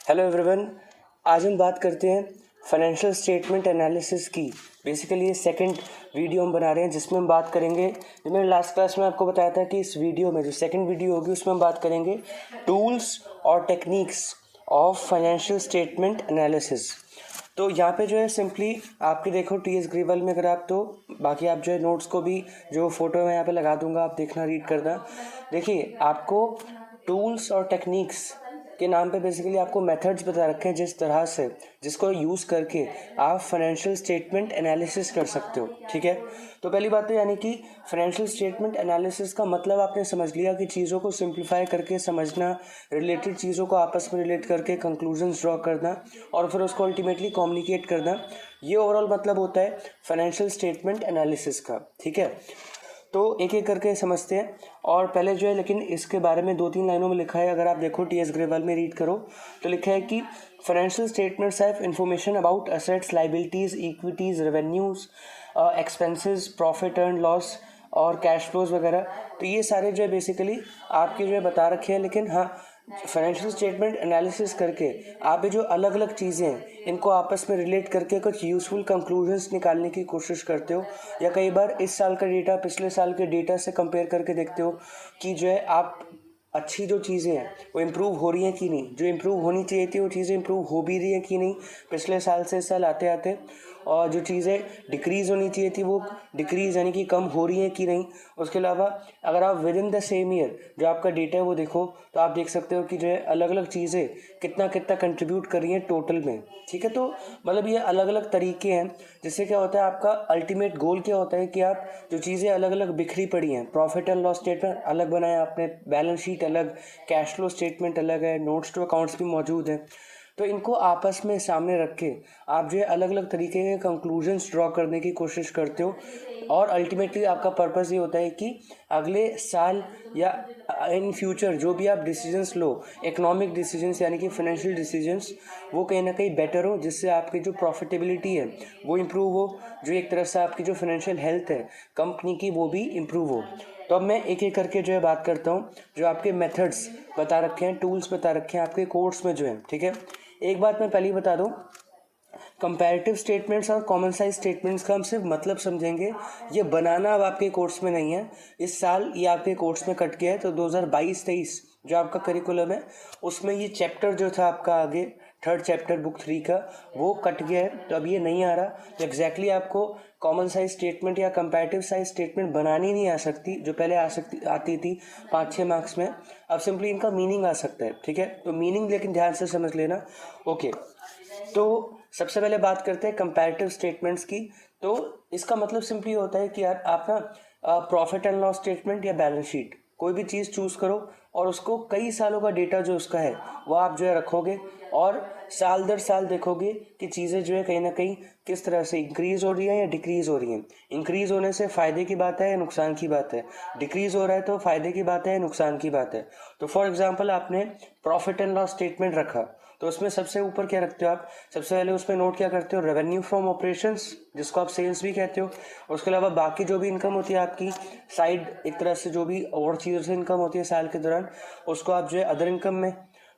Hello everyone, आज हम बात करते हैं फाइनेंशियल स्टेटमेंट एनालिसिस की। बेसिकली ये सेकंड वीडियो हम बना रहे हैं जिसमें हम बात करेंगे, जो मैंने लास्ट क्लास में आपको बताया था कि इस वीडियो में जो सेकंड वीडियो होगी उसमें हम बात करेंगे टूल्स और techniques of financial statement analysis. तो यहाँ पे जो है सिंपली आपकी देखो टीएस ग्रीवल में अगर आप, तो बाकी आप जो है नोट्स को भी जो फोटो मैं यहाँ पे लगा दूंगा, आप देखना, रीड करना। देखिए आपको टूल्स और टेक्निक्स के नाम पे बेसिकली आपको मेथड्स बता रखे हैं जिस तरह से जिसको यूज़ करके आप फाइनेंशियल स्टेटमेंट एनालिसिस कर सकते हो। ठीक है, तो पहली बात तो यानी कि फाइनेंशियल स्टेटमेंट एनालिसिस का मतलब आपने समझ लिया कि चीज़ों को सिंप्लीफाई करके समझना, रिलेटेड चीज़ों को आपस में रिलेट करके कंक्लूजन्स ड्रॉ करना और फिर उसको अल्टीमेटली कम्युनिकेट करना, ये ओवरऑल मतलब होता है फाइनेंशियल स्टेटमेंट एनालिसिस का। ठीक है, तो एक एक करके समझते हैं। और पहले जो है, लेकिन इसके बारे में 2-3 लाइनों में लिखा है, अगर आप देखो टीएस ग्रेवाल में रीड करो तो लिखा है कि financial statements have information about assets, liabilities, equities, revenues, expenses, profit and loss और कैश फ्लोज वगैरह। तो ये सारे जो है बेसिकली आपके जो है बता रखे हैं। लेकिन हाँ, फाइनेंशियल स्टेटमेंट एनालिसिस करके आप ये जो अलग अलग चीज़ें हैं इनको आपस में रिलेट करके कुछ यूज़फुल कंक्लूजन्स निकालने की कोशिश करते हो, या कई बार इस साल का डेटा पिछले साल के डेटा से कंपेयर करके देखते हो कि जो है आप अच्छी जो चीज़ें हैं वो इम्प्रूव हो रही हैं कि नहीं, जो इम्प्रूव होनी चाहिए थी वो चीज़ें इम्प्रूव हो भी रही हैं कि नहीं पिछले साल से इस साल आते आते, और जो चीज़ें डिक्रीज़ होनी चाहिए थी वो डिक्रीज़ यानी कि कम हो रही हैं कि नहीं। उसके अलावा अगर आप with in the same year जो आपका डेटा है वो देखो तो आप देख सकते हो कि जो है अलग अलग चीज़ें कितना कितना कंट्रीब्यूट कर रही हैं टोटल में। ठीक है, तो मतलब ये अलग अलग तरीके हैं जिससे क्या होता है, आपका अल्टीमेट गोल क्या होता है कि आप जो चीज़ें अलग अलग बिखरी पड़ी हैं, प्रॉफिट एंड लॉस स्टेटमेंट अलग बनाया आपने, बैलेंस शीट अलग, कैश फ्लो स्टेटमेंट अलग है, नोट्स टू अकाउंट्स भी मौजूद हैं, तो इनको आपस में सामने रख के आप जो है अलग अलग तरीके के कंक्लूजन्स ड्रॉ करने की कोशिश करते हो। और अल्टीमेटली आपका पर्पस ये होता है कि अगले साल या इन फ्यूचर जो भी आप डिसीजंस लो, इकोनॉमिक डिसीजंस यानी कि फाइनेंशियल डिसीजंस, वो कहीं ना कहीं बेटर हो, जिससे आपकी जो प्रॉफिटेबिलिटी है वो इम्प्रूव हो, जो एक तरह से आपकी जो फाइनेंशियल हेल्थ है कंपनी की वो भी इम्प्रूव हो। तो अब मैं एक एक करके जो है बात करता हूँ, जो आपके मेथड्स बता रखे हैं, टूल्स बता रखे हैं आपके कोर्स में जो है। ठीक है, एक बात मैं पहले ही बता दूं, कंपैरेटिव स्टेटमेंट्स और कॉमन साइज स्टेटमेंट्स का हम सिर्फ मतलब समझेंगे, ये बनाना अब आपके कोर्स में नहीं है। इस साल ये आपके कोर्स में कट गया है, तो 2022-23 जो आपका करिकुलम है उसमें ये चैप्टर जो था आपका आगे, थर्ड चैप्टर बुक 3 का, वो कट गया है, तो अब ये नहीं आ रहा। तो एग्जैक्टली आपको कॉमन साइज स्टेटमेंट या कंपैरेटिव साइज स्टेटमेंट बनानी नहीं आ सकती, जो पहले आती थी 5-6 मार्क्स में। अब सिंपली इनका मीनिंग आ सकता है। ठीक है, तो मीनिंग लेकिन ध्यान से समझ लेना। ओके, तो सबसे पहले बात करते हैं कंपैरेटिव स्टेटमेंट्स की। तो इसका मतलब सिंपली होता है कि यार आप ना प्रॉफिट एंड लॉस स्टेटमेंट या बैलेंस शीट कोई भी चीज़ चूज़ करो और उसको कई सालों का डेटा जो उसका है वो आप जो है रखोगे, और साल दर साल देखोगे कि चीज़ें जो है कहीं ना कहीं किस तरह से इंक्रीज़ हो रही है या डिक्रीज़ हो रही हैं। इंक्रीज़ होने से फ़ायदे की बात है या नुकसान की बात है, डिक्रीज़ हो रहा है तो फ़ायदे की बात है या नुकसान की बात है। तो फॉर एग्जांपल आपने प्रॉफिट एंड लॉस स्टेटमेंट रखा, तो उसमें सबसे ऊपर क्या रखते हो आप, सबसे पहले उसमें नोट क्या करते हो, रेवेन्यू फ्रॉम ऑपरेशंस, जिसको आप सेल्स भी कहते हो। उसके अलावा बाकी जो भी इनकम होती है आपकी साइड, एक तरह से जो भी और चीज़ों से इनकम होती है साल के दौरान, उसको आप जो है अदर इनकम में।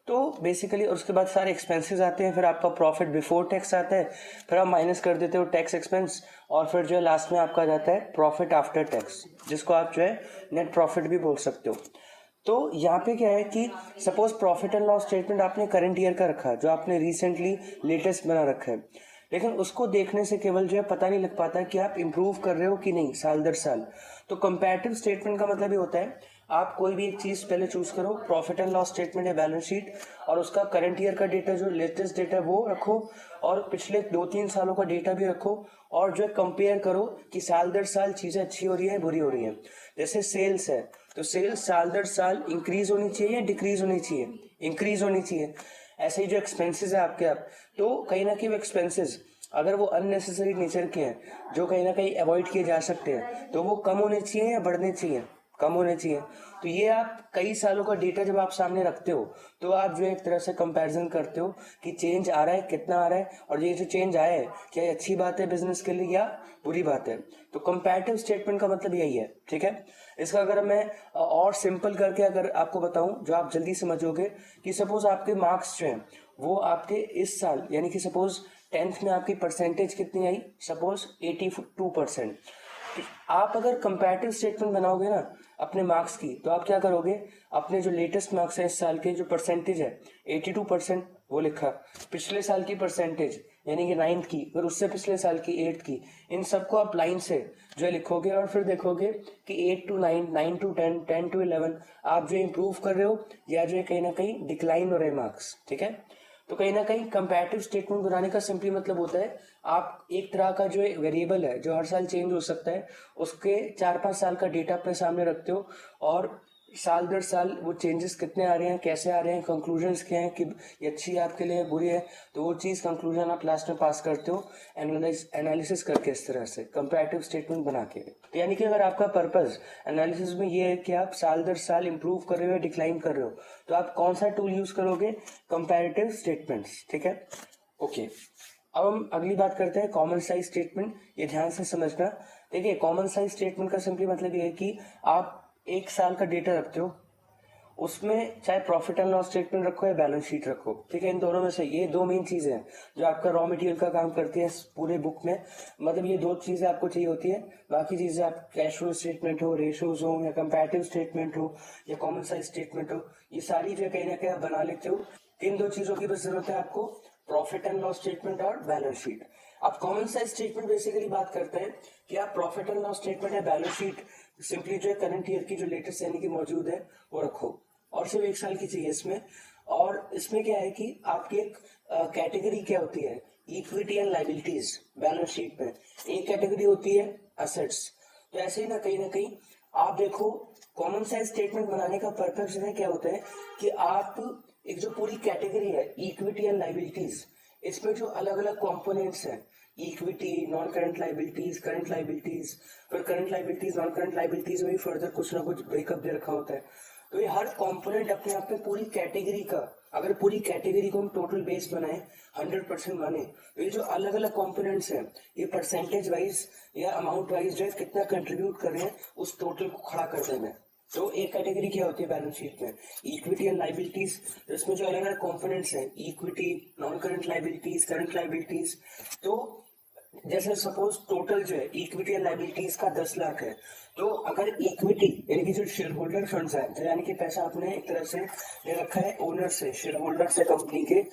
तो बेसिकली उसके बाद सारे एक्सपेंसेस आते हैं, फिर आपका प्रॉफिट बिफोर टैक्स आता है, फिर आप माइनस कर देते हो टैक्स एक्सपेंस, और फिर जो है लास्ट में आपका आ जाता है प्रॉफिट आफ्टर टैक्स, जिसको आप जो है नेट प्रॉफिट भी बोल सकते हो। तो यहाँ पे क्या है कि suppose profit and loss statement आपने करंट ईयर का रखा है, जो आपने रिसेंटली लेटेस्ट बना रखा है, लेकिन उसको देखने से केवल जो है पता नहीं लग पाता कि आप इम्प्रूव कर रहे हो कि नहीं साल दर साल। तो कंपैरेटिव स्टेटमेंट का मतलब ये होता है, आप कोई भी एक चीज़ पहले चूज करो, प्रॉफिट एंड लॉस स्टेटमेंट या बैलेंस शीट, और उसका करंट ईयर का डेटा जो लेटेस्ट डेटा है वो रखो, और पिछले 2-3 सालों का डेटा भी रखो, और जो है कंपेयर करो कि साल दर साल चीज़ें अच्छी हो रही है बुरी हो रही है। जैसे सेल्स है, तो सेल्स साल दर साल इंक्रीज होनी चाहिए या डिक्रीज होनी चाहिए, इंक्रीज होनी चाहिए। ऐसे ही जो एक्सपेंसेस है आपके, आप तो कहीं ना कहीं वो एक्सपेंसेस अगर वो अननेसेसरी नेचर के हैं, जो कहीं ना कहीं अवॉइड किए जा सकते हैं, तो वो कम होने चाहिए या बढ़ने चाहिए, कम होने चाहिए। तो ये आप कई सालों का डेटा जब आप सामने रखते हो तो आप जो है एक तरह से कंपैरिजन करते हो कि चेंज आ रहा है, कितना आ रहा है, और ये जो चेंज आया है क्या ये अच्छी बात है बिजनेस के लिए या बुरी बात है। तो कंपैरेटिव स्टेटमेंट का मतलब यही है। ठीक है, इसका अगर मैं और सिंपल करके अगर आपको बताऊं जो आप जल्दी समझोगे, कि सपोज आपके मार्क्स जो हैं वो आपके इस साल यानी कि सपोज 10th में आपकी परसेंटेज कितनी आई, सपोज 82%। आप अगर कंपैरेटिव स्टेटमेंट बनाओगे ना अपने मार्क्स की, तो आप क्या करोगे, अपने जो लेटेस्ट मार्क्स है इस साल के, जो परसेंटेज है 82% वो लिखा, पिछले साल की परसेंटेज यानी कि 9th की, फिर उससे पिछले साल की 8th की, इन सबको आप लाइन से जो है लिखोगे और फिर देखोगे कि 8 to 9, 9 to 10, 10 to 11 आप जो इम्प्रूव कर रहे हो या जो है कहीं ना कहीं डिक्लाइन हो रहे मार्क्स। ठीक है, तो कहीं ना कहीं कंपैरेटिव स्टेटमेंट बनाने का सिंपली मतलब होता है आप एक तरह का जो वेरिएबल है जो हर साल चेंज हो सकता है, उसके 4-5 साल का डेटा अपने सामने रखते हो और साल दर साल वो चेंजेस कितने आ रहे हैं, कैसे आ रहे हैं, कंक्लूजन्स क्या हैं कि ये अच्छी है आपके लिए, बुरी है, तो वो चीज़ कंक्लूजन आप लास्ट में पास करते हो एनालिसिस करके, इस तरह से कंपैरेटिव स्टेटमेंट बना के। तो यानी कि अगर आपका पर्पस एनालिसिस में ये है कि आप साल दर साल इंप्रूव कर रहे हो या डिक्लाइन कर रहे हो, तो आप कौन सा टूल यूज करोगे, कंपैरेटिव स्टेटमेंट्स। ठीक है, ओके। अब हम अगली बात करते हैं कॉमन साइज स्टेटमेंट। ये ध्यान से समझना। देखिए, कॉमन साइज स्टेटमेंट का सिंपली मतलब ये है कि आप एक साल का डेटा रखते हो, उसमें चाहे प्रॉफिट एंड लॉस स्टेटमेंट रखो या बैलेंस शीट रखो। ठीक है, इन दोनों में से ये दो मेन चीजें हैं जो आपका रॉ मटेरियल का काम करती है पूरे बुक में। मतलब ये दो चीजें आपको चाहिए होती है, बाकी चीजें आप कैश फ्लो स्टेटमेंट हो, रेशियोज हो, या कंपैरेटिव स्टेटमेंट हो, या कॉमन साइज स्टेटमेंट हो, ये सारी जो कहीं ना कहीं आप बना लेते हो। इन दो चीजों की बस जरूरत है आपको, प्रॉफिट एंड लॉस स्टेटमेंट और बैलेंस शीट। अब कॉमन साइज स्टेटमेंट बेसिकली बात करते हैं कि आप प्रॉफिट एंड लॉस स्टेटमेंट या बैलेंस शीट सिंपली जो है करंट ईयर की जो लेटेस्ट यानी कि मौजूद है वो रखो, और सिर्फ एक साल की चाहिए इसमें। और इसमें क्या है कि आपकी एक कैटेगरी क्या होती है, equity and liabilities. Balance sheet में एक कैटेगरी होती है एसेट्स। तो ऐसे ही ना कहीं आप देखो, कॉमन साइज स्टेटमेंट बनाने का पर्पस जो है क्या होता है कि आप एक जो पूरी कैटेगरी है इक्विटी एंड लाइबिलिटीज, इसमें जो अलग अलग कंपोनेंट्स हैं, equity, non current liabilities, current liabilities, फिर current liabilities, non current liabilities में फर्दर कुछ ना कुछ ब्रेकअप दे रखा होता है। तो ये हर कंपोनेंट अपने आप में पूरी कैटेगरी का, अगर पूरी कैटेगरी को हम टोटल बेस बनाए 100% माने, तो ये जो अलग अलग कंपोनेंट्स हैं ये परसेंटेज वाइज या अमाउंट वाइज जो है कितना कंट्रीब्यूट कर रहे हैं उस टोटल को खड़ा कर देना है। तो एक कैटेगरी क्या होती है बैलेंस शीट में, इक्विटी एंड लाइबिलिटीज। इसमें जो अलग अलग कंपोनेंट्स हैं, equity, non current liabilities, current liabilities. तो जैसे सपोज टोटल जो है इक्विटी एंड लाइबिलिटीज का 10 लाख है, तो अगर इक्विटी यानी कि जो शेयर होल्डर फंड्स है, जो यानी कि पैसा आपने एक तरह से ले रखा है ओनर से, शेयर होल्डर से कंपनी के,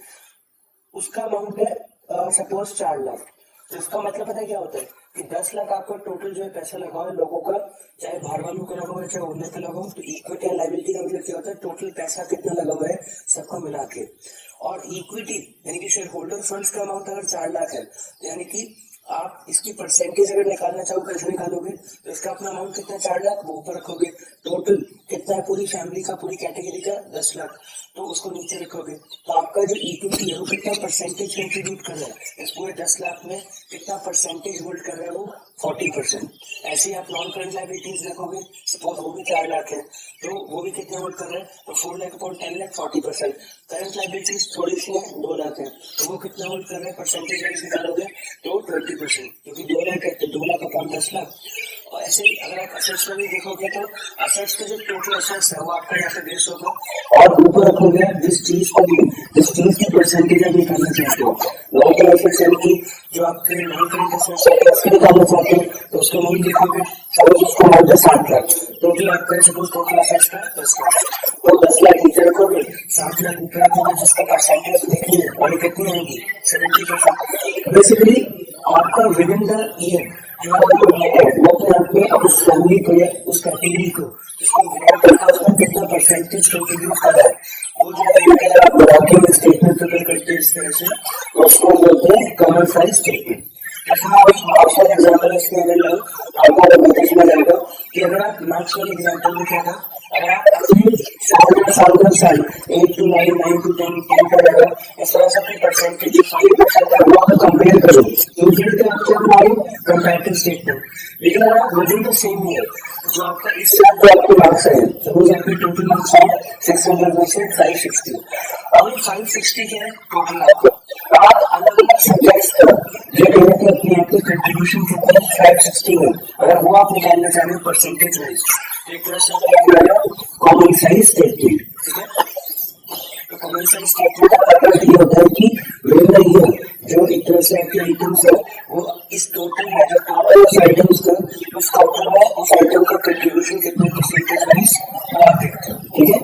उसका अमाउंट है सपोज 4 लाख। तो इसका मतलब पता है क्या होता है कि 10 लाख आपका टोटल जो है पैसा लगा हुआ है लोगों का, चाहे बाहर वालों का लगा हुआ है चाहे ओनर का लगा हुआ। तो इक्विटी एंड लाइबिलिटी का मतलब क्या होता है, टोटल पैसा कितना लगा हुआ है सबका मिला के। और इक्विटी यानी कि शेयर होल्डर फंड्स का अमाउंट अगर 4 लाख है, तो यानी कि आप इसकी परसेंटेज अगर निकालना चाहो कैसे निकालोगे, तो इसका अपना अमाउंट कितना 4 लाख, वो ऊपर रखोगे। टोटल कितना है पूरी फैमिली का, पूरी कैटेगरी का 10 लाख, तो उसको नीचे रखोगे। तो आपका जो इक्विटी है वो कितना परसेंटेज कंट्रीब्यूट कर रहा है इस पूरे 10 लाख में, कितना परसेंटेज होल्ड कर रहा है वो 40%। ऐसे ही आप नॉन करंट लाइबिलिटीज रखोगे, सपोज वो भी 4 लाख है, तो वो भी कितना होल्ड कर रहा है, तो 4 lakh upon 10 lakh 40%। Current liabilities थोड़ी सी है 2 लाख है, तो वो कितना होल्ड कर रहा है परसेंटेज वाइज निकालोगे तो 20%, क्योंकि 2 लाख है तो 2 लाख अपॉन 10 लाख। और ऐसे ही अगर आप असेट्स में भी देखोगे तो असेट्स का जो टोटल असेट्स है वो आपका यहाँ पे बेस होगा, और ऊपर रखोगे जिस चीज की परसेंटेज आप निकालना चाहते हो। नॉन करंट असेट्स यानी कि जो आपके नॉन करंट असेट्स है उसको निकालना चाहते हो, तो उसका अमाउंट लिखोगे, सपोज उसका अमाउंट है 7 लाख, टोटल आपका सपोज टोटल असेट्स का 10 लाख, तो 10 लाख नीचे रखोगे, 7 लाख ऊपर रखोगे, जिसका परसेंटेज देखनी है और कितनी आएगी 70%। बेसिकली आपका विद इन द ईयर जो आपने उस फैमिली को या उस कैटेगरी को उसमें कितना परसेंटेज कंट्रीब्यूट कर रहा है, वो जो आप डॉक्यूमेंट स्टेटमेंट प्रिपेयर करते हैं इस तरह से, उसको बोलते हैं कॉमन साइज स्टेटमेंट। जैसे एग्जाम्पल इसके अंदर लो, आपको समझ आएगा कि अगर आप मार्क्स वाले एग्जाम्पल में क्या था, अगर आप अपने साल 8 to 9, 9 to 10, 10 का रहेगा, इस तरह से अपनी परसेंटेज 5% है वो अगर कंपेयर करो तो फिर क्या आपको हमारी कंपैरेटिव स्टेटमेंट। लेकिन अगर आप with in the same year जो आपका इस साल जो आपके मार्क्स है, सपोज आपके टोटल मार्क्स है 600 में से 560, अब 560 क्या है टोटल आपको, आप अलग अलग सब्जेक्ट्स का जो अपने आप को कंट्रीब्यूशन कितना है 560 में, अगर वो आप निकालना चाह रहे हो परसेंटेज वाइज, एक तरह से कॉमन साइज स्टेटमेंट। ठीक है, तो कॉमन फाइनेंशियल स्टेटमेंट का पर्पस ये होता है कि ड्यूरिंग द ईयर जो एक तरह से आपके आइटम्स है वो इस टोटल में जो टोटल उस आइटम्स का उस टोटल में उस आइटम का कंट्रीब्यूशन कितने परसेंटेज वाइज ठीक है।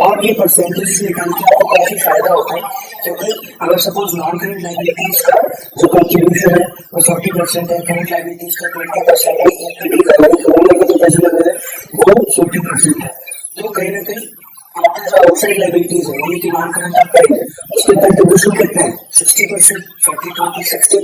और ये परसेंटेज निकाल के आपको काफी फायदा होता है, क्योंकि अगर सपोज नॉन करंट लायबिलिटीज का जो कंट्रीब्यूशन है वो 40% है, करंट लायबिलिटीज का 20% है, इक्विटी का जो पैसे लग रहे हैं वो 40% है, तो कहीं ना कहीं आपका जो आउटसाइड लायबिलिटीज है यानी कि नॉन करंट आपका है उसके कंट्रीब्यूशन कितना है 60%, 40-20-60।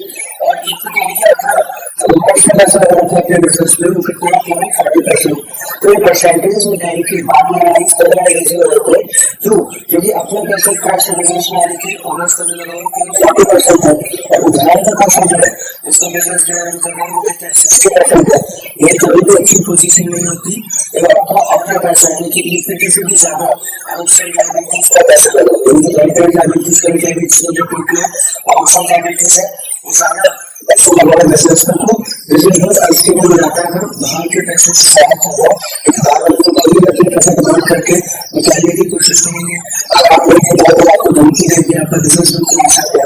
और इक्विटी देखिए अपना जो इन्वेस्टमेंट पैसा लगा था अपने बिजनेस में वो कितना है 40%। तो ये परसेंटेज निकालने के बाद में एनालाइज करना इजी हो जाता है, क्यों? क्योंकि अपना पैसा कॉस्ट बिजनेस में आने की ओनर्स का जो लगा है 40% है और उधार का पैसा जो है जिसका बिजनेस जो रन कर रहा है वो कितना है 60% है। ये कभी भी अच्छी पोजीशन नहीं होती जब आपका अपना पैसा यानी कि इक्विटी से भी ज्यादा आउटसाइड लायबिलिटीज का पैसा लगा, लायबिलिटीज का जो टोटल आउटसाइड लायबिलिटीज है वो ज्यादा पैसे लगा बिजनेस का, तो बिजनेस बहुत अनस्टेबल हो जाता है अगर बाहर के पैसे से ज्यादा कर रहा है। बाहर अपने पैसा डिमांड करके निकालने की कोशिश करेंगे, अगर आप नहीं आपको धमकी देंगे आपका बिजनेस बिल्कुल नहीं सकता,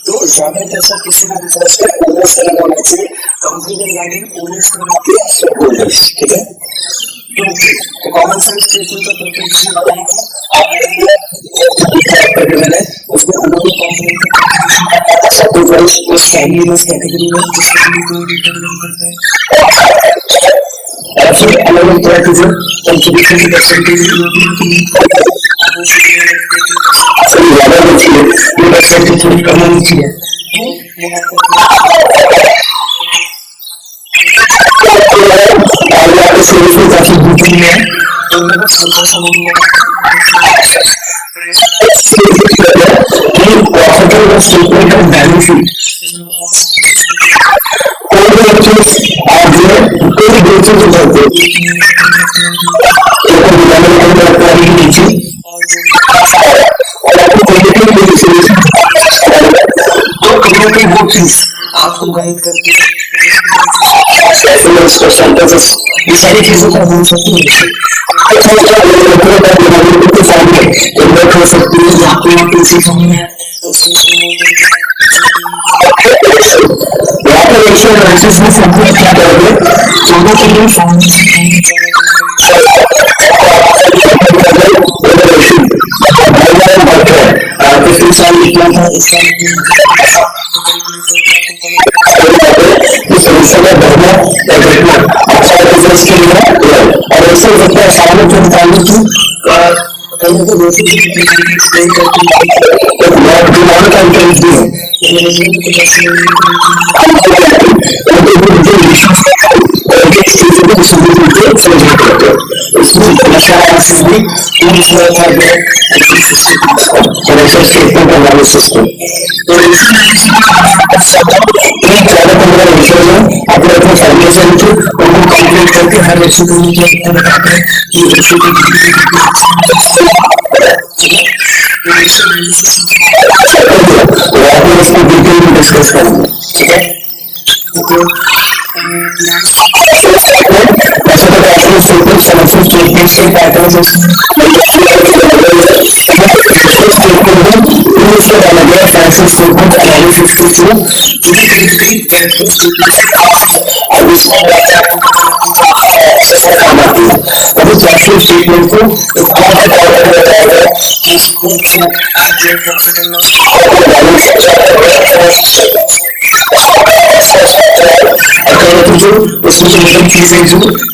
तो ज्यादा पैसा किसी भी बिजनेस में ओनर्स का लगाना चाहिए, कंपनी के रिगार्डिंग ओनर्स का शेयर होल्डर्स, ठीक है। तो कॉमन सेंस स्टेटमेंट का पर्पस ये होता है कि मैंने उसमें अनदर कंपोनेंट का कंट्रीब्यूशन का सपोज वाइज उस कैटेगरी में जिसका भी कोई डिटरमाइन करता है और फिर अलग अलग तरह के जो कंट्रीब्यूशन की परसेंटेज ज्यादा होनी चाहिए, ये परसेंटेज थोड़ी कम होनी चाहिए। काफी बुकिंग है तो मैं बस प्रॉफिट और स्टेटमेंट ऑफ बैलेंस शीट कोई भी चीज आज कोई दो चीज हो सकती है, एक दिखाने नीचे और आपको तो कहीं ना वो चीज आपको गाइड करती है, ये सारी चीजों का हो सकती है हो सकती है जहाँ पे क्या करोगे चौदह के लिए पिछले साल निकला था इस साल इस समस्या का बढ़ना या घटना अच्छा बिजनेस के लिए है और ऐसे लगता है सामने जो निकालने की कहीं तो वैसे एक्सप्लेन करती है बहुत डिमांड का इंटरेस्ट भी अपने अपने फाइनेंशियल थे उनको कैलकुलेट करके हर बच्चे को ये बताते हैं कि बच्चे को इसको डिटेल में डिस्कस करेंगे, ठीक है। वैसे तो पैटर्न स्टेटमेंट समस्या स्टेटमेंट के पैटर्न स्टेटमेंट एनालिसिस के थ्रू अभी कैश स्टेटमेंट को उसमें जो मेन चीजें जो उससे ज्यादा